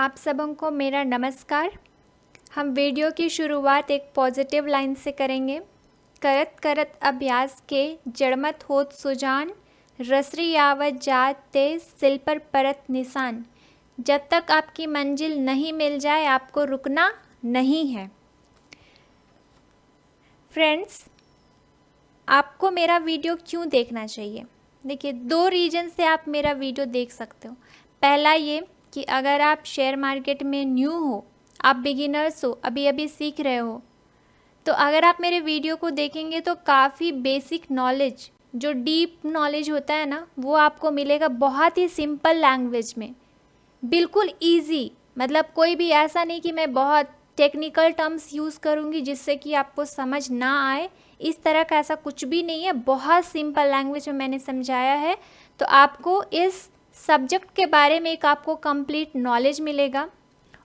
आप सबों को मेरा नमस्कार। हम वीडियो की शुरुआत एक पॉजिटिव लाइन से करेंगे। करत करत अभ्यास के जड़मत होत सुजान, रसरी आवत जात ते सिल पर परत निशान। जब तक आपकी मंजिल नहीं मिल जाए आपको रुकना नहीं है। फ्रेंड्स, आपको मेरा वीडियो क्यों देखना चाहिए? देखिए, 2 रीज़न से आप मेरा वीडियो देख सकते हो। पहला ये कि अगर आप शेयर मार्केट में न्यू हो, आप बिगिनर्स हो, अभी अभी सीख रहे हो, तो अगर आप मेरे वीडियो को देखेंगे तो काफ़ी बेसिक नॉलेज, जो डीप नॉलेज होता है ना, वो आपको मिलेगा बहुत ही सिंपल लैंग्वेज में, बिल्कुल ईजी। मतलब कोई भी ऐसा नहीं कि मैं बहुत टेक्निकल टर्म्स यूज़ करूँगी जिससे कि आपको समझ ना आए। इस तरह का ऐसा कुछ भी नहीं है, बहुत सिंपल लैंग्वेज में मैंने समझाया है। तो आपको इस सब्जेक्ट के बारे में एक आपको कंप्लीट नॉलेज मिलेगा।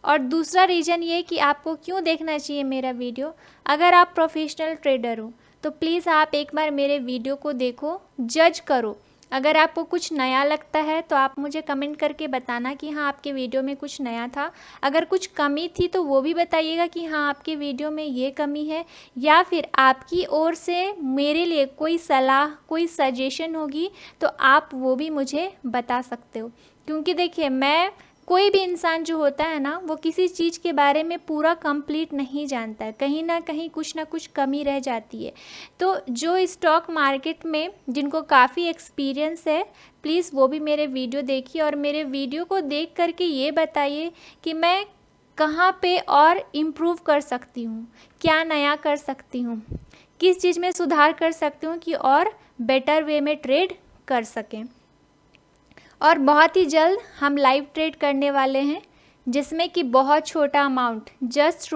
और दूसरा रीज़न ये कि आपको क्यों देखना चाहिए मेरा वीडियो। अगर आप प्रोफेशनल ट्रेडर हो तो प्लीज़ आप एक बार मेरे वीडियो को देखो, जज करो। अगर आपको कुछ नया लगता है तो आप मुझे कमेंट करके बताना कि हाँ, आपके वीडियो में कुछ नया था। अगर कुछ कमी थी तो वो भी बताइएगा कि हाँ, आपके वीडियो में ये कमी है, या फिर आपकी ओर से मेरे लिए कोई सलाह, कोई सजेशन होगी तो आप वो भी मुझे बता सकते हो। क्योंकि देखिए, कोई भी इंसान जो होता है ना, वो किसी चीज़ के बारे में पूरा कंप्लीट नहीं जानता है, कहीं ना कहीं कुछ ना कुछ कमी रह जाती है। तो जो स्टॉक मार्केट में जिनको काफ़ी एक्सपीरियंस है, प्लीज़ वो भी मेरे वीडियो देखिए और मेरे वीडियो को देख करके ये बताइए कि मैं कहाँ पे और इम्प्रूव कर सकती हूँ, क्या नया कर सकती हूँ, किस चीज़ में सुधार कर सकती हूँ कि और बेटर वे में ट्रेड कर सकें। और बहुत ही जल्द हम लाइव ट्रेड करने वाले हैं, जिसमें कि बहुत छोटा अमाउंट, जस्ट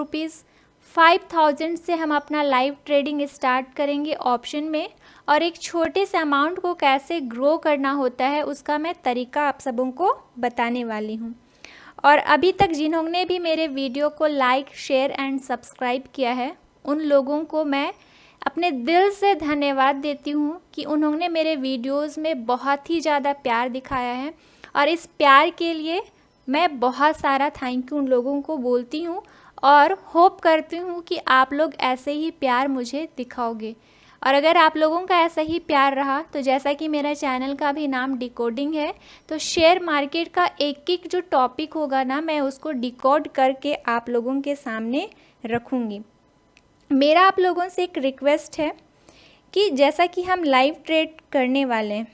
₹5000 से हम अपना लाइव ट्रेडिंग स्टार्ट करेंगे ऑप्शन में। और एक छोटे से अमाउंट को कैसे ग्रो करना होता है उसका मैं तरीका आप सबों को बताने वाली हूँ। और अभी तक जिन्होंने भी मेरे वीडियो को लाइक, शेयर एंड सब्सक्राइब किया है, उन लोगों को मैं अपने दिल से धन्यवाद देती हूँ कि उन्होंने मेरे वीडियोस में बहुत ही ज़्यादा प्यार दिखाया है। और इस प्यार के लिए मैं बहुत सारा थैंक यू उन लोगों को बोलती हूँ और होप करती हूँ कि आप लोग ऐसे ही प्यार मुझे दिखाओगे। और अगर आप लोगों का ऐसा ही प्यार रहा तो जैसा कि मेरा चैनल का भी नाम डिकोडिंग है, तो शेयर मार्केट का एक एक जो टॉपिक होगा ना, मैं उसको डिकोड करके आप लोगों के सामने रखूँगी। मेरा आप लोगों से एक रिक्वेस्ट है कि जैसा कि हम लाइव ट्रेड करने वाले हैं,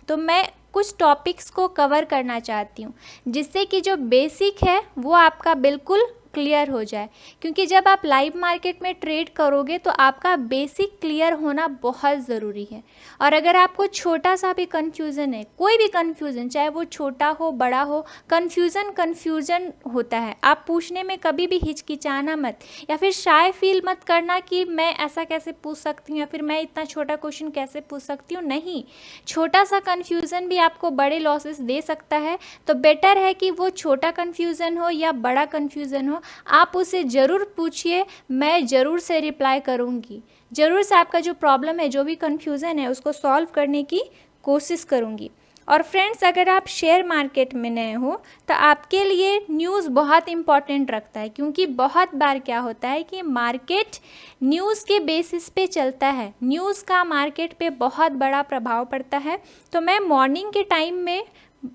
तो मैं कुछ टॉपिक्स को कवर करना चाहती हूँ जिससे कि जो बेसिक है वो आपका बिल्कुल क्लियर हो जाए। क्योंकि जब आप लाइव मार्केट में ट्रेड करोगे तो आपका बेसिक क्लियर होना बहुत ज़रूरी है। और अगर आपको छोटा सा भी कन्फ्यूज़न है, कोई भी कन्फ्यूज़न, चाहे वो छोटा हो बड़ा हो, कन्फ्यूज़न होता है। आप पूछने में कभी भी हिचकिचाना मत, या फिर शाय फील मत करना कि मैं ऐसा कैसे पूछ सकती हूँ या फिर मैं इतना छोटा क्वेश्चन कैसे पूछ सकती हूँ। नहीं, छोटा सा कन्फ्यूज़न भी आपको बड़े लॉसेस दे सकता है। तो बेटर है कि वो छोटा कन्फ्यूज़न हो या बड़ा कन्फ्यूज़न हो, आप उसे ज़रूर पूछिए, मैं ज़रूर से रिप्लाई करूँगी। ज़रूर से आपका जो प्रॉब्लम है, जो भी कन्फ्यूज़न है, उसको सॉल्व करने की कोशिश करूँगी। और फ्रेंड्स, अगर आप शेयर मार्केट में नए हो तो आपके लिए न्यूज़ बहुत इम्पॉर्टेंट रखता है। क्योंकि बहुत बार क्या होता है कि मार्केट न्यूज़ के बेसिस पे चलता है, न्यूज़ का मार्केट पे बहुत बड़ा प्रभाव पड़ता है। तो मैं मॉर्निंग के टाइम में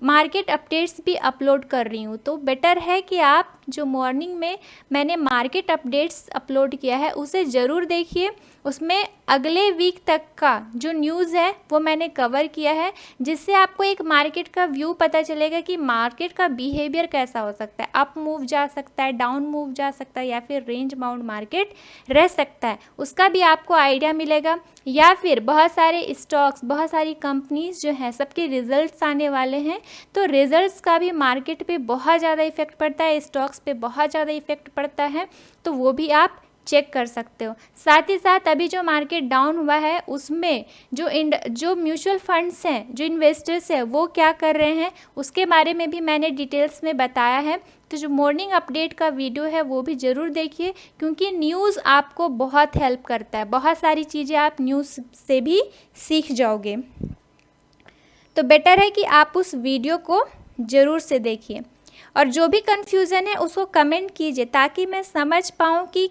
मार्केट अपडेट्स भी अपलोड कर रही हूँ, तो बेटर है कि आप जो मॉर्निंग में मैंने मार्केट अपडेट्स अपलोड किया है उसे ज़रूर देखिए। उसमें अगले वीक तक का जो न्यूज़ है वो मैंने कवर किया है, जिससे आपको एक मार्केट का व्यू पता चलेगा कि मार्केट का बिहेवियर कैसा हो सकता है। अप मूव जा सकता है, डाउन मूव जा सकता है, या फिर रेंज बाउंड मार्केट रह सकता है, उसका भी आपको आइडिया मिलेगा। या फिर बहुत सारे स्टॉक्स, बहुत सारी कंपनीज जो हैं, सबके रिजल्ट्स आने वाले हैं, तो रिजल्ट्स का भी मार्केट पे बहुत ज़्यादा इफेक्ट पड़ता है, स्टॉक्स पे बहुत ज़्यादा इफेक्ट पड़ता है, तो वो भी आप चेक कर सकते हो। साथ ही साथ अभी जो मार्केट डाउन हुआ है उसमें जो म्यूचुअल फंड्स हैं, जो इन्वेस्टर्स हैं, वो क्या कर रहे हैं उसके बारे में भी मैंने डिटेल्स में बताया है। तो जो मॉर्निंग अपडेट का वीडियो है वो भी ज़रूर देखिए, क्योंकि न्यूज़ आपको बहुत हेल्प करता है, बहुत सारी चीज़ें आप न्यूज़ से भी सीख जाओगे। तो बेटर है कि आप उस वीडियो को ज़रूर से देखिए। और जो भी कन्फ्यूज़न है उसको कमेंट कीजिए ताकि मैं समझ पाऊँ कि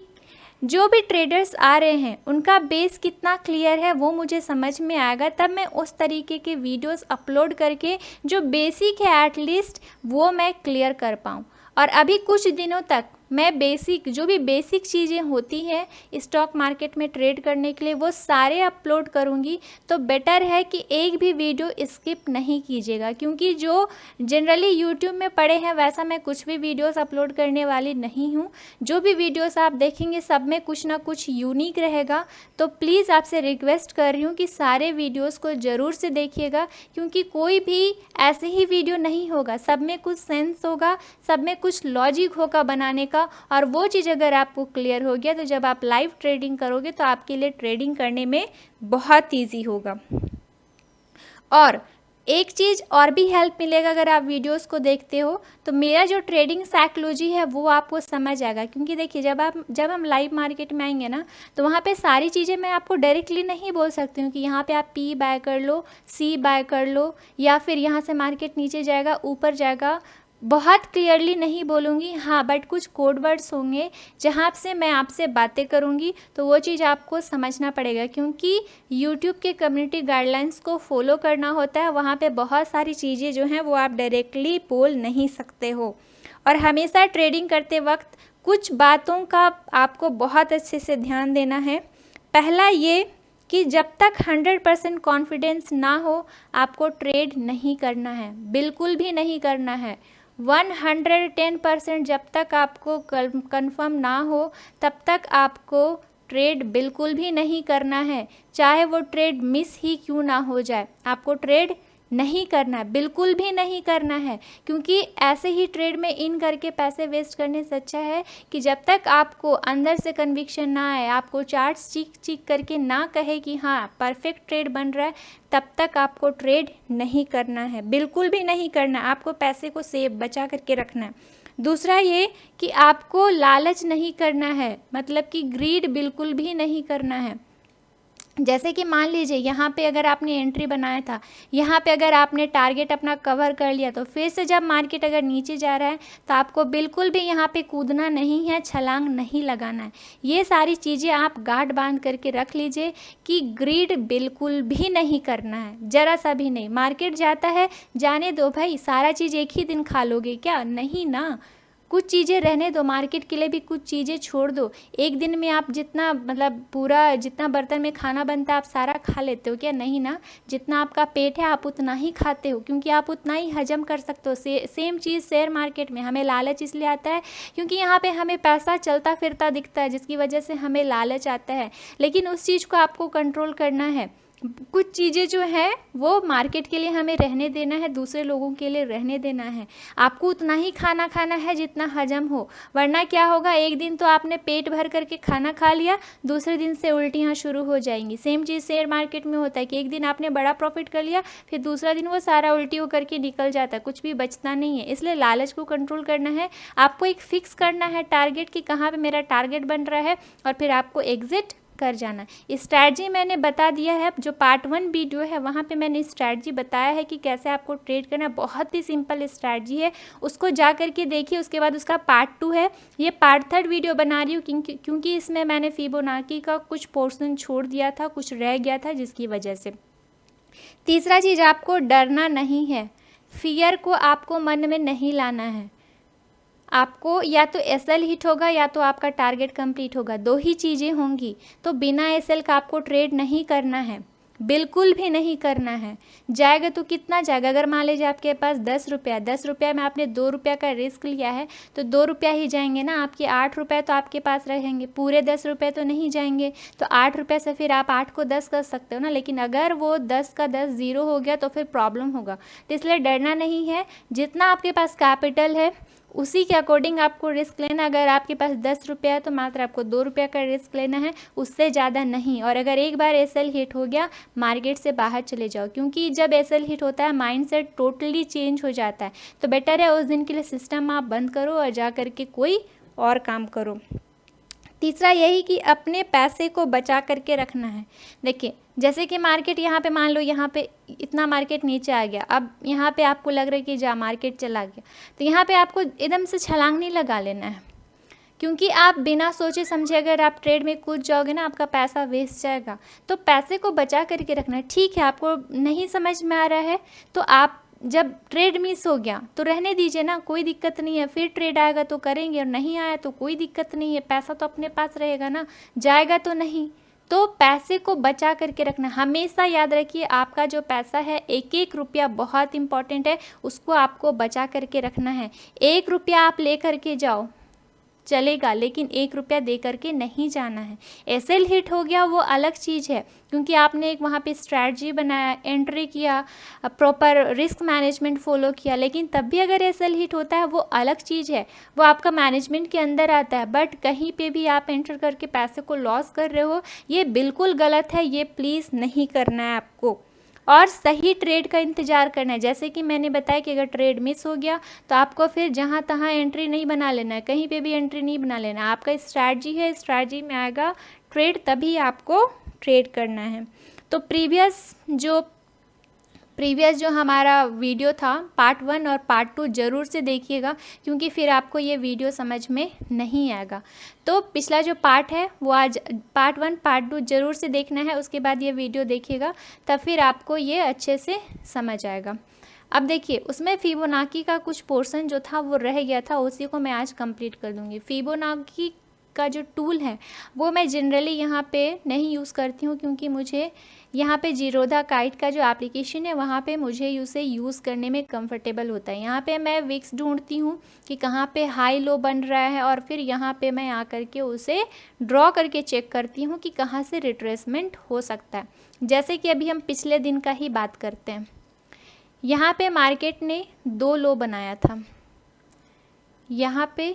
जो भी ट्रेडर्स आ रहे हैं उनका बेस कितना क्लियर है, वो मुझे समझ में आएगा। तब मैं उस तरीके के वीडियोस अपलोड करके जो बेसिक है एटलीस्ट वो मैं क्लियर कर पाऊँ। और अभी कुछ दिनों तक मैं बेसिक जो भी बेसिक चीज़ें होती हैं स्टॉक मार्केट में ट्रेड करने के लिए वो सारे अपलोड करूँगी। तो बेटर है कि एक भी वीडियो स्किप नहीं कीजिएगा, क्योंकि जो जनरली यूट्यूब में पड़े हैं वैसा मैं कुछ भी वीडियोस अपलोड करने वाली नहीं हूँ। जो भी वीडियोस आप देखेंगे सब में कुछ ना कुछ यूनिक रहेगा। तो प्लीज़ आपसे रिक्वेस्ट कर रही हूँ कि सारे वीडियोज़ को ज़रूर से देखिएगा, क्योंकि कोई भी ऐसे ही वीडियो नहीं होगा, सब में कुछ सेंस होगा, सब में कुछ लॉजिक होगा बनाने का। और वो चीज़ अगर आपको क्लियर हो गया तो जब आप लाइव ट्रेडिंग करोगे तो आपके लिए ट्रेडिंग करने में बहुत ईजी होगा। और एक चीज़ और भी हेल्प मिलेगा अगर आप वीडियोस को देखते हो तो मेरा जो ट्रेडिंग साइकोलॉजी है वो आपको समझ आएगा। क्योंकि देखिए जब हम लाइव मार्केट में आएंगे ना तो वहाँ पे सारी चीज़ें मैं आपको डायरेक्टली नहीं बोल सकती हूँ कि यहाँ पे आप पी बाय कर लो, सी बाय कर लो, या फिर यहाँ से मार्केट नीचे जाएगा यूपर जाएगा, बहुत क्लियरली नहीं बोलूँगी। हाँ, बट कुछ कोड वर्ड्स होंगे जहाँ से मैं आपसे बातें करूँगी तो वो चीज़ आपको समझना पड़ेगा, क्योंकि यूट्यूब के कम्युनिटी गाइडलाइंस को फॉलो करना होता है। वहाँ पे बहुत सारी चीज़ें जो हैं वो आप डायरेक्टली बोल नहीं सकते हो। और हमेशा ट्रेडिंग करते वक्त कुछ बातों का आपको बहुत अच्छे से ध्यान देना है। पहला ये कि जब तक 100% कॉन्फिडेंस ना हो आपको ट्रेड नहीं करना है, बिल्कुल भी नहीं करना है। 110% जब तक आपको कंफर्म ना हो तब तक आपको ट्रेड बिल्कुल भी नहीं करना है, चाहे वो ट्रेड मिस ही क्यों ना हो जाए। आपको ट्रेड नहीं करना है, बिल्कुल भी नहीं करना है, क्योंकि ऐसे ही ट्रेड में इन करके पैसे वेस्ट करने से अच्छा है कि जब तक आपको अंदर से कन्विक्शन ना आए, आपको चार्ट्स चीक करके ना कहे कि हाँ परफेक्ट ट्रेड बन रहा है, तब तक आपको ट्रेड नहीं करना है, बिल्कुल भी नहीं करना। आपको पैसे को सेव बचा करके रखना है। दूसरा ये कि आपको लालच नहीं करना है, मतलब कि ग्रीड बिल्कुल भी नहीं करना है। जैसे कि मान लीजिए यहाँ पे अगर आपने एंट्री बनाया था, यहाँ पे अगर आपने टारगेट अपना कवर कर लिया तो फिर से जब मार्केट अगर नीचे जा रहा है तो आपको बिल्कुल भी यहाँ पे कूदना नहीं है, छलांग नहीं लगाना है। ये सारी चीज़ें आप गांठ बांध करके रख लीजिए कि ग्रीड बिल्कुल भी नहीं करना है, ज़रा सा भी नहीं। मार्केट जाता है जाने दो भाई, सारा चीज़ एक ही दिन खा लोगे क्या? नहीं ना, कुछ चीज़ें रहने दो, मार्केट के लिए भी कुछ चीज़ें छोड़ दो। एक दिन में आप जितना मतलब पूरा जितना बर्तन में खाना बनता है आप सारा खा लेते हो क्या? नहीं ना, जितना आपका पेट है आप उतना ही खाते हो, क्योंकि आप उतना ही हजम कर सकते हो। सेम चीज़ शेयर मार्केट में हमें लालच इसलिए आता है क्योंकि यहाँ पे हमें पैसा चलता फिरता दिखता है, जिसकी वजह से हमें लालच आता है। लेकिन उस चीज़ को आपको कंट्रोल करना है। कुछ चीज़ें जो है वो मार्केट के लिए हमें रहने देना है, दूसरे लोगों के लिए रहने देना है। आपको उतना ही खाना खाना है जितना हजम हो, वरना क्या होगा, एक दिन तो आपने पेट भर करके खाना खा लिया, दूसरे दिन से उल्टियाँ शुरू हो जाएंगी। सेम चीज़ शेयर मार्केट में होता है कि एक दिन आपने बड़ा प्रॉफिट कर लिया, फिर दूसरा दिन वो सारा उल्टी होकर के निकल जाता है, कुछ भी बचता नहीं है। इसलिए लालच को कंट्रोल करना है। आपको एक फिक्स करना है टारगेट कि कहाँ पर मेरा टारगेट बन रहा है, और फिर आपको एग्जिट कर जाना। स्ट्रैटेजी मैंने बता दिया है, जो पार्ट 1 वीडियो है वहाँ पे मैंने स्ट्रैटेजी बताया है कि कैसे आपको ट्रेड करना है। बहुत ही सिंपल स्ट्रैटेजी है, उसको जा करके देखिए। उसके बाद उसका पार्ट 2 है, ये पार्ट 3 वीडियो बना रही हूँ क्योंकि इसमें मैंने फिबोनाची का कुछ पोर्शन छोड़ दिया था, कुछ रह गया था जिसकी वजह से। तीसरा चीज़, आपको डरना नहीं है, फियर को आपको मन में नहीं लाना है। आपको या तो एसएल हिट होगा या तो आपका टारगेट कंप्लीट होगा, दो ही चीज़ें होंगी। तो बिना एसएल का आपको ट्रेड नहीं करना है, बिल्कुल भी नहीं करना है। जाएगा तो कितना जाएगा? अगर मान लीजिए आपके पास 10 रुपया, 10 रुपया में आपने 2 रुपया का रिस्क लिया है तो 2 रुपया ही जाएंगे ना, आपके 8 रुपये तो आपके पास रहेंगे, पूरे 10 रुपये तो नहीं जाएंगे। तो 8 रुपये से फिर आप 8 को 10 कर सकते हो ना, लेकिन अगर वो 10 का 10 ज़ीरो हो गया तो फिर प्रॉब्लम होगा। तो इसलिए डरना नहीं है, जितना आपके पास कैपिटल है उसी के अकॉर्डिंग आपको रिस्क लेना। अगर आपके पास 10 रुपया है तो मात्र आपको 2 रुपया का रिस्क लेना है, उससे ज़्यादा नहीं। और अगर एक बार एसएल हिट हो गया, मार्केट से बाहर चले जाओ, क्योंकि जब एसएल हिट होता है माइंडसेट टोटली चेंज हो जाता है। तो बेटर है उस दिन के लिए सिस्टम आप बंद करो और जा कर के कोई और काम करो। तीसरा यही कि अपने पैसे को बचा करके रखना है। देखिए जैसे कि मार्केट यहाँ पे मान लो यहाँ पे इतना मार्केट नीचे आ गया, अब यहाँ पे आपको लग रहा है कि मार्केट चला गया, तो यहाँ पे आपको एकदम से छलांग नहीं लगा लेना है, क्योंकि आप बिना सोचे समझे अगर आप ट्रेड में कूद जाओगे ना, आपका पैसा वेस्ट जाएगा। तो पैसे को बचा करके रखना है। ठीक है, आपको नहीं समझ में आ रहा है तो आप जब ट्रेड मिस हो गया तो रहने दीजिए ना, कोई दिक्कत नहीं है, फिर ट्रेड आएगा तो करेंगे, और नहीं आया तो कोई दिक्कत नहीं है, पैसा तो अपने पास रहेगा ना, जाएगा तो नहीं। तो पैसे को बचा करके रखना, हमेशा याद रखिए आपका जो पैसा है, एक एक रुपया बहुत इंपॉर्टेंट है, उसको आपको बचा करके रखना है। 1 रुपया आप ले करके जाओ चलेगा, लेकिन 1 रुपया दे करके नहीं जाना है। एसएल हिट हो गया वो अलग चीज़ है, क्योंकि आपने एक वहाँ पे स्ट्रैटेजी बनाया, एंट्री किया, प्रॉपर रिस्क मैनेजमेंट फॉलो किया, लेकिन तब भी अगर एसएल हिट होता है वो अलग चीज़ है, वो आपका मैनेजमेंट के अंदर आता है। बट कहीं पे भी आप एंटर करके पैसे को लॉस कर रहे हो, ये बिल्कुल गलत है, ये प्लीज़ नहीं करना है आपको। और सही ट्रेड का इंतज़ार करना है। जैसे कि मैंने बताया कि अगर ट्रेड मिस हो गया तो आपको फिर जहाँ तहाँ एंट्री नहीं बना लेना है, कहीं पे भी एंट्री नहीं बना लेना है। आपका स्ट्रैटेजी है, स्ट्रैटेजी में आएगा ट्रेड, तभी आपको ट्रेड करना है। तो प्रीवियस जो हमारा वीडियो था पार्ट 1 और पार्ट 2 ज़रूर से देखिएगा, क्योंकि फिर आपको ये वीडियो समझ में नहीं आएगा। तो पिछला जो पार्ट है वो आज पार्ट 1 पार्ट 2 ज़रूर से देखना है, उसके बाद ये वीडियो देखिएगा, तब फिर आपको ये अच्छे से समझ आएगा। अब देखिए उसमें फिबोनाची का कुछ पोर्शन जो था वो रह गया था, उसी को मैं आज कंप्लीट कर दूँगी। फिबोनाची का जो टूल है वो मैं जनरली यहाँ पे नहीं यूज़ करती हूँ, क्योंकि मुझे यहाँ पे जीरोधा काइट का जो एप्लीकेशन है वहाँ पे मुझे उसे यूज़ करने में कंफर्टेबल होता है। यहाँ पे मैं विक्स ढूंढती हूँ कि कहाँ पे हाई लो बन रहा है, और फिर यहाँ पे मैं आकर के उसे ड्रॉ करके चेक करती हूँ कि कहाँ से रिट्रेसमेंट हो सकता है। जैसे कि अभी हम पिछले दिन का ही बात करते हैं। यहाँ पे मार्केट ने 2 लो बनाया था, यहाँ पे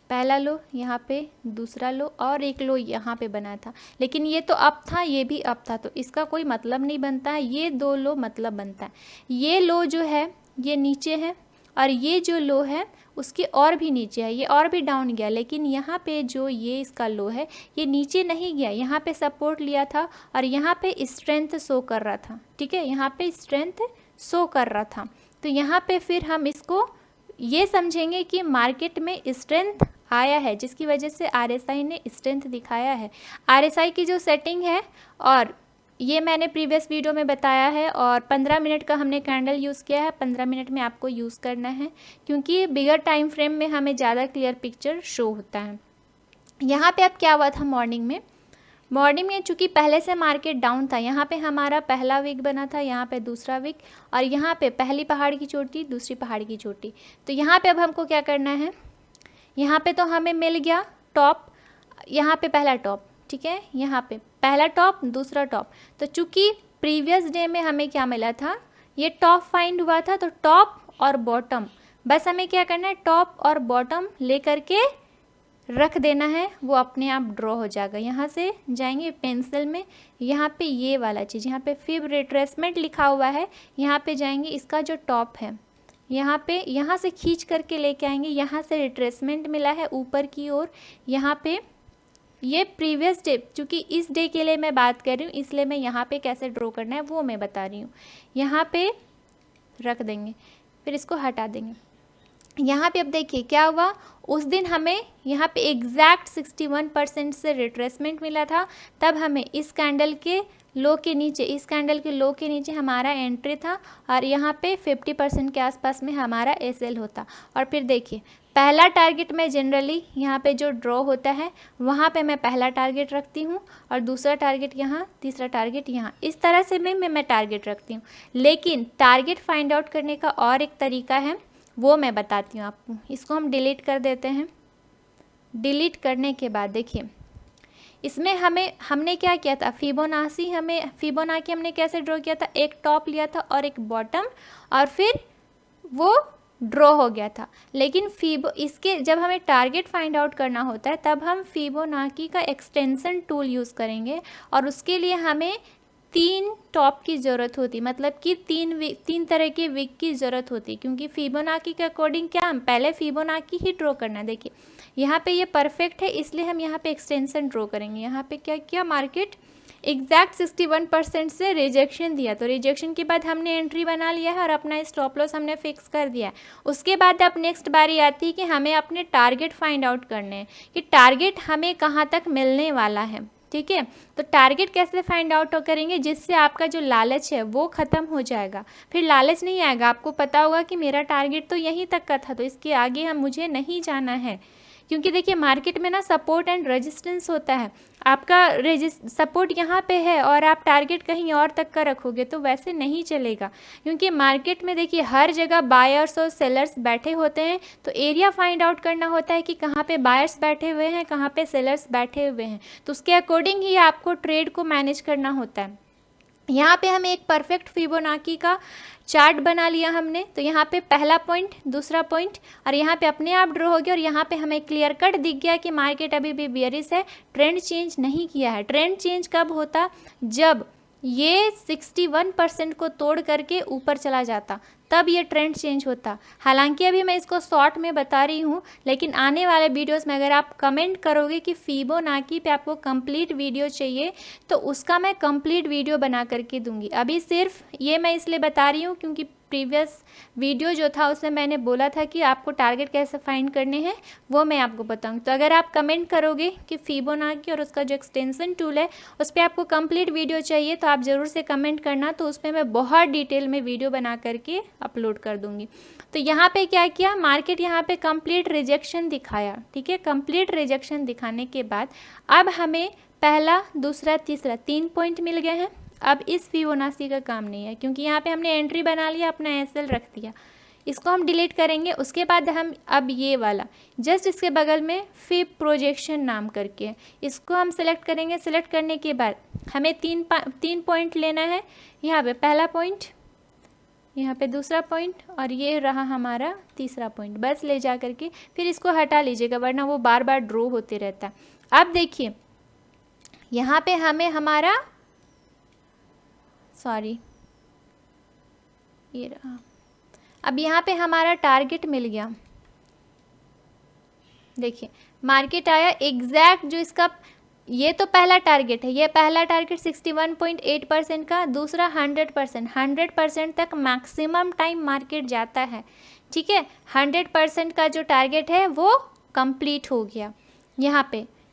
पहला लो, यहाँ पे दूसरा लो, और एक लो यहाँ पे बना था, लेकिन ये तो अप था, ये भी अप था, तो इसका कोई मतलब नहीं बनता है। ये 2 लो मतलब बनता है। ये लो जो है ये नीचे है, और ये जो लो है उसके और भी नीचे है, ये और भी डाउन गया, लेकिन यहाँ पे जो ये इसका लो है ये नीचे नहीं गया, यहाँ पे सपोर्ट लिया था और यहाँ पे स्ट्रेंथ शो कर रहा था। ठीक है, यहाँ पे स्ट्रेंथ शो कर रहा था, तो यहाँ पे फिर हम इसको ये समझेंगे कि मार्केट में स्ट्रेंथ आया है, जिसकी वजह से आरएसआई ने स्ट्रेंथ दिखाया है। आरएसआई की जो सेटिंग है, और ये मैंने प्रीवियस वीडियो में बताया है, और 15 मिनट का हमने कैंडल यूज़ किया है। 15 मिनट में आपको यूज़ करना है, क्योंकि बिगर टाइम फ्रेम में हमें ज़्यादा क्लियर पिक्चर शो होता है। यहाँ पे अब क्या हुआ था मॉर्निंग में चूँकि पहले से मार्केट डाउन था, यहाँ पे हमारा पहला वीक बना था, यहाँ पे दूसरा वीक, और यहाँ पे पहली पहाड़ की चोटी, दूसरी पहाड़ की चोटी। तो यहाँ पे अब हमको क्या करना है, यहाँ पे तो हमें मिल गया टॉप, यहाँ पे पहला टॉप, ठीक है, यहाँ पे पहला टॉप, दूसरा टॉप। तो चूँकि प्रीवियस डे में हमें क्या मिला था, ये टॉप फाइंड हुआ था, तो टॉप और बॉटम, बस हमें क्या करना है, टॉप और बॉटम ले करके रख देना है, वो अपने आप ड्रॉ हो जाएगा। यहाँ से जाएंगे पेंसिल में, यहाँ पे ये वाला चीज़, यहाँ पे फिब रिट्रेसमेंट लिखा हुआ है, यहाँ पे जाएंगे, इसका जो टॉप है यहाँ पे, यहाँ से खींच करके लेके आएंगे, यहाँ से रिट्रेसमेंट मिला है ऊपर की ओर। यहाँ पे ये प्रीवियस डे, चूँकि इस डे के लिए मैं बात कर रही हूँ, इसलिए मैं यहाँ पे कैसे ड्रॉ करना है वो मैं बता रही हूँ। यहाँ पे रख देंगे, फिर इसको हटा देंगे। यहाँ पे अब देखिए क्या हुआ, उस दिन हमें यहाँ पे एग्जैक्ट 61% से रिट्रेसमेंट मिला था, तब हमें इस कैंडल के लो के नीचे, इस कैंडल के लो के नीचे हमारा एंट्री था, और यहाँ पे 50% के आसपास में हमारा एसएल होता। और फिर देखिए पहला टारगेट में जनरली यहाँ पे जो ड्रॉ होता है वहाँ पे मैं पहला टारगेट रखती हूँ, और दूसरा टारगेट यहाँ, तीसरा टारगेट यहाँ, इस तरह से मैं टारगेट रखती हूँ। लेकिन टारगेट फाइंड आउट करने का और एक तरीका है, वो मैं बताती हूँ आपको। इसको हम डिलीट कर देते हैं। डिलीट करने के बाद देखिए इसमें हमने क्या किया था, फिबोनाची हमने कैसे ड्रॉ किया था, एक टॉप लिया था और एक बॉटम, और फिर वो ड्रॉ हो गया था। लेकिन इसके जब हमें टारगेट फाइंड आउट करना होता है तब हम फिबोनाची का एक्सटेंशन टूल यूज़ करेंगे, और उसके लिए हमें 3 टॉप की ज़रूरत होती, मतलब कि 3 तरह के विक की ज़रूरत होती, क्योंकि फिबोनाची के अकॉर्डिंग क्या हम पहले फिबोनाची ही ड्रॉ करना है। देखिए यहाँ पे ये परफेक्ट है, इसलिए हम यहाँ पे एक्सटेंशन ड्रॉ करेंगे। यहाँ पे क्या किया, मार्केट एग्जैक्ट 61% से रिजेक्शन दिया, तो रिजेक्शन के बाद हमने एंट्री बना लिया है और अपना स्टॉप लॉस हमने फिक्स कर दिया है। उसके बाद अब नेक्स्ट बारी आती है कि हमें अपने टारगेट फाइंड आउट करने हैं कि टारगेट हमें कहाँ तक मिलने वाला है। ठीक है, तो टारगेट कैसे फाइंड आउट करेंगे, जिससे आपका जो लालच है वो ख़त्म हो जाएगा, फिर लालच नहीं आएगा। आपको पता होगा कि मेरा टारगेट तो यहीं तक का था, तो इसके आगे मुझे नहीं जाना है। क्योंकि देखिए मार्केट में ना सपोर्ट एंड रेजिस्टेंस होता है, आपका सपोर्ट यहाँ पे है और आप टारगेट कहीं और तक का रखोगे तो वैसे नहीं चलेगा। क्योंकि मार्केट में देखिए हर जगह बायर्स और सेलर्स बैठे होते हैं, तो एरिया फाइंड आउट करना होता है कि कहाँ पे बायर्स बैठे हुए हैं, कहाँ पे सेलर्स बैठे हुए हैं, तो उसके अकॉर्डिंग ही आपको ट्रेड को मैनेज करना होता है। यहाँ पे हमें एक परफेक्ट फिबोनाची का चार्ट बना लिया हमने, तो यहाँ पे पहला पॉइंट, दूसरा पॉइंट और यहाँ पे अपने आप ड्रॉ हो गया और यहाँ पे हमें क्लियर कट दिख गया कि मार्केट अभी भी बेयरिश है, ट्रेंड चेंज नहीं किया है। ट्रेंड चेंज कब होता, जब ये 61% को तोड़ करके ऊपर चला जाता, तब ये ट्रेंड चेंज होता। हालांकि अभी मैं इसको शॉर्ट में बता रही हूँ, लेकिन आने वाले वीडियोस में अगर आप कमेंट करोगे कि फिबोनाची पे आपको कंप्लीट वीडियो चाहिए, तो उसका मैं कंप्लीट वीडियो बना करके दूंगी। अभी सिर्फ ये मैं इसलिए बता रही हूँ क्योंकि प्रीवियस वीडियो जो था उसमें मैंने बोला था कि आपको टारगेट कैसे फाइंड करने हैं वो मैं आपको बताऊंगी। तो अगर आप कमेंट करोगे कि फिबोनाची और उसका जो एक्सटेंशन टूल है उस पर आपको कंप्लीट वीडियो चाहिए, तो आप ज़रूर से कमेंट करना, तो उस पर मैं बहुत डिटेल में वीडियो बना करके अपलोड कर दूंगी। तो यहाँ पे क्या किया, मार्केट यहाँ पे कंप्लीट रिजेक्शन दिखाया। ठीक है, कंप्लीट रिजेक्शन दिखाने के बाद अब हमें पहला, दूसरा, तीसरा 3 पॉइंट मिल गए हैं। अब इस फिबोनाची का काम नहीं है क्योंकि यहाँ पे हमने एंट्री बना लिया, अपना एसएल रख दिया, इसको हम डिलीट करेंगे। उसके बाद हम अब ये वाला जस्ट इसके बगल में फिब प्रोजेक्शन नाम करके इसको हम सेलेक्ट करेंगे। सेलेक्ट करने के बाद हमें तीन पॉइंट लेना है। यहाँ पे पहला पॉइंट, यहाँ पे दूसरा पॉइंट और ये रहा हमारा तीसरा पॉइंट, बस ले जा करके फिर इसको हटा लीजिएगा वरना वो बार बार ड्रॉ होते रहता है। अब देखिए यहाँ पे हमें हमारा ये रहा, अब यहाँ पे हमारा टारगेट मिल गया। देखिए मार्केट आया एग्जैक्ट जो इसका, ये तो पहला टारगेट है, ये पहला टारगेट 61.8% का, दूसरा 100% तक मैक्सिमम टाइम मार्केट जाता है। ठीक है, 100% का जो टारगेट है वो कंप्लीट हो गया।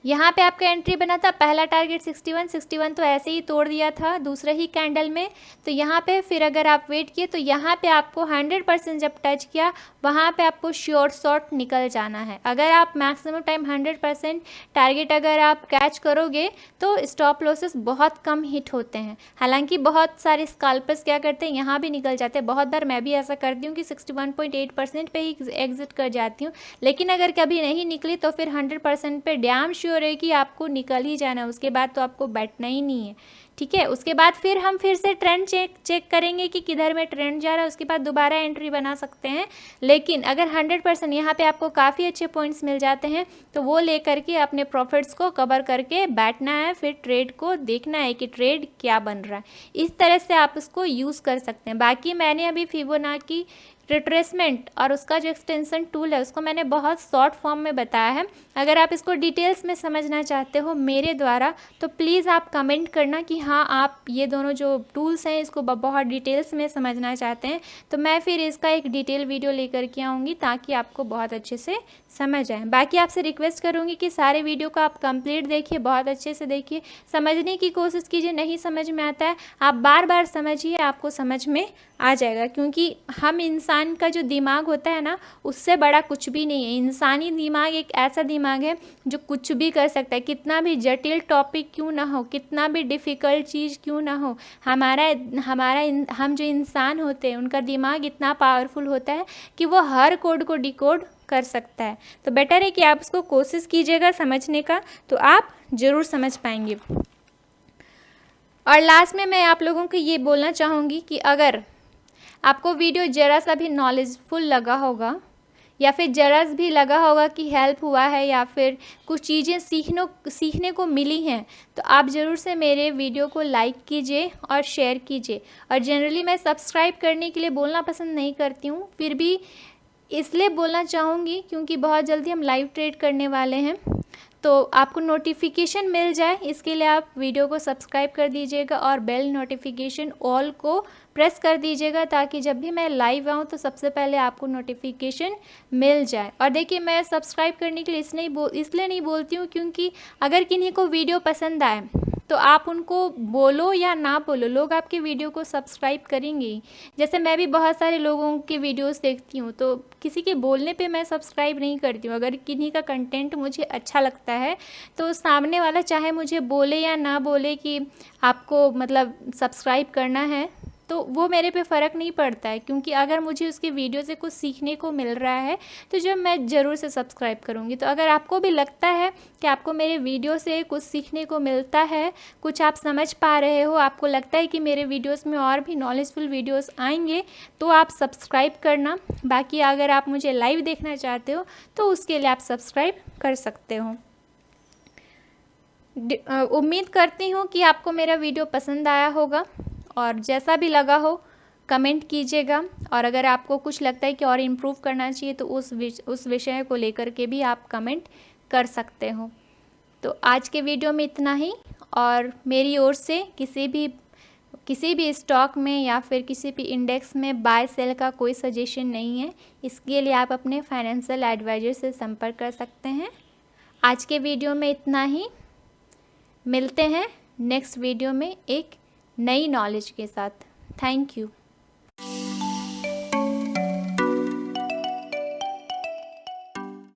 यहाँ पे आपका एंट्री बना था, पहला टारगेट 61 तो ऐसे ही तोड़ दिया था दूसरे ही कैंडल में। तो यहाँ पे फिर अगर आप वेट किए तो यहाँ पे आपको 100% जब टच किया वहाँ पे आपको श्योर शॉट निकल जाना है। अगर आप मैक्सिमम टाइम 100% टारगेट अगर आप कैच करोगे तो स्टॉप लॉसेस बहुत कम हिट होते हैं। हालांकि बहुत सारे स्कैल्पर्स क्या करते हैं, यहाँ भी निकल जाते हैं। बहुत बार मैं भी ऐसा करती हूँ कि 61.8% पे ही एग्जिट कर जाती हूँ, लेकिन अगर कभी नहीं निकली तो फिर 100% पे डैम श्योर है कि आपको निकल ही जाना है, उसके बाद तो आपको बैठना ही नहीं है। ठीक है, उसके बाद फिर हम फिर से ट्रेंड चेक करेंगे कि किधर में ट्रेंड जा रहा है, उसके बाद दोबारा एंट्री बना सकते हैं। लेकिन अगर 100% यहाँ पे आपको काफ़ी अच्छे पॉइंट्स मिल जाते हैं तो वो ले करके अपने प्रॉफिट्स को कवर करके बैठना है, फिर ट्रेड को देखना है कि ट्रेड क्या बन रहा है। इस तरह से आप उसको यूज़ कर सकते हैं। बाकी मैंने अभी फिबोनाची रिट्रेसमेंट और उसका जो एक्सटेंशन टूल है उसको मैंने बहुत शॉर्ट फॉर्म में बताया है। अगर आप इसको डिटेल्स में समझना चाहते हो मेरे द्वारा तो प्लीज़ आप कमेंट करना कि हाँ आप ये दोनों जो टूल्स हैं इसको बहुत डिटेल्स में समझना चाहते हैं, तो मैं फिर इसका एक डिटेल वीडियो लेकर के आऊँगी ताकि आपको बहुत अच्छे से समझ आए। बाकी आपसे रिक्वेस्ट करूँगी कि सारे वीडियो को आप कंप्लीट देखिए, बहुत अच्छे से देखिए, समझने की कोशिश कीजिए। नहीं समझ में आता है आप बार बार समझिए, आपको समझ में आ जाएगा। क्योंकि हम इंसान का जो दिमाग होता है ना उससे बड़ा कुछ भी नहीं है। इंसानी दिमाग एक ऐसा दिमाग है जो कुछ भी कर सकता है, कितना भी जटिल टॉपिक क्यों ना हो, कितना भी डिफ़िकल्ट चीज़ क्यों ना हो, हम जो इंसान होते हैं उनका दिमाग इतना पावरफुल होता है कि वो हर कोड को डिकोड कर सकता है। तो बेटर है कि आप उसको कोशिश कीजिएगा समझने का, तो आप ज़रूर समझ पाएंगे। और लास्ट में मैं आप लोगों को ये बोलना चाहूँगी कि अगर आपको वीडियो ज़रा सा भी नॉलेजफुल लगा होगा या फिर ज़रा भी लगा होगा कि हेल्प हुआ है या फिर कुछ चीज़ें सीखने को मिली हैं, तो आप ज़रूर से मेरे वीडियो को लाइक कीजिए और शेयर कीजिए। और जनरली मैं सब्सक्राइब करने के लिए बोलना पसंद नहीं करती हूँ, फिर भी इसलिए बोलना चाहूँगी क्योंकि बहुत जल्दी हम लाइव ट्रेड करने वाले हैं, तो आपको नोटिफिकेशन मिल जाए इसके लिए आप वीडियो को सब्सक्राइब कर दीजिएगा और बेल नोटिफिकेशन ऑल को प्रेस कर दीजिएगा, ताकि जब भी मैं लाइव आऊँ तो सबसे पहले आपको नोटिफिकेशन मिल जाए। और देखिए, मैं सब्सक्राइब करने के लिए इसलिए नहीं बोलती हूँ क्योंकि अगर किन्हीं को वीडियो पसंद आए तो आप उनको बोलो या ना बोलो, लोग आपके वीडियो को सब्सक्राइब करेंगे ही। जैसे मैं भी बहुत सारे लोगों के वीडियोस देखती हूँ, तो किसी के बोलने पे मैं सब्सक्राइब नहीं करती हूँ। अगर किन्हीं का कंटेंट मुझे अच्छा लगता है तो सामने वाला चाहे मुझे बोले या ना बोले कि आपको मतलब सब्सक्राइब करना है, तो वो मेरे पे फ़र्क नहीं पड़ता है, क्योंकि अगर मुझे उसके वीडियो से कुछ सीखने को मिल रहा है तो जब मैं ज़रूर से सब्सक्राइब करूँगी। तो अगर आपको भी लगता है कि आपको मेरे वीडियो से कुछ सीखने को मिलता है, कुछ आप समझ पा रहे हो, आपको लगता है कि मेरे वीडियोस में और भी नॉलेजफुल वीडियोस आएंगे, तो आप सब्सक्राइब करना। बाकी अगर आप मुझे लाइव देखना चाहते हो तो उसके लिए आप सब्सक्राइब कर सकते हो। उम्मीद करती हूँ कि आपको मेरा वीडियो पसंद आया होगा, और जैसा भी लगा हो कमेंट कीजिएगा। और अगर आपको कुछ लगता है कि और इम्प्रूव करना चाहिए तो उस विषय को लेकर के भी आप कमेंट कर सकते हो। तो आज के वीडियो में इतना ही, और मेरी ओर से किसी भी स्टॉक में या फिर किसी भी इंडेक्स में बाय सेल का कोई सजेशन नहीं है। इसके लिए आप अपने फाइनेंशियल एडवाइज़र से संपर्क कर सकते हैं। आज के वीडियो में इतना ही, मिलते हैं नेक्स्ट वीडियो में एक नई नॉलेज के साथ। Thank you.